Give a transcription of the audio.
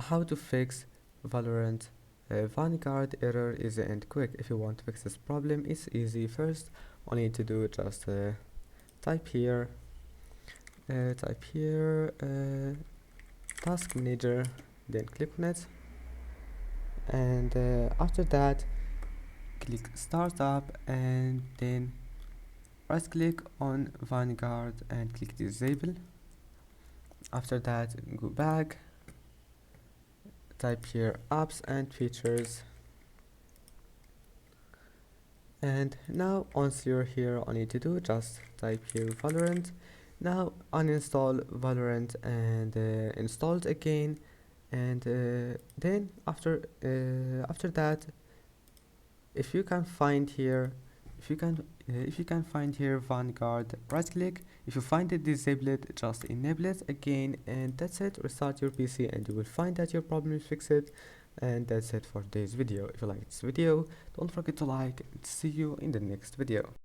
how to fix Valorant Vanguard error easy and quick. If you want to fix this problem, it's easy. First, all you need to do just type here task manager, then click on it, and after that click startup, and then right click on Vanguard and click disable. After that, go back, type here apps and features, and now once you're here, all you need to do just type here Valorant. Now uninstall Valorant and install it again, and then after that, if you can find here Vanguard, right click. If you find it disabled, just enable it again, and that's it. Restart your PC and you will find that your problem is fixed. And that's it for today's video. If you like this video, don't forget to like, and see you in the next video.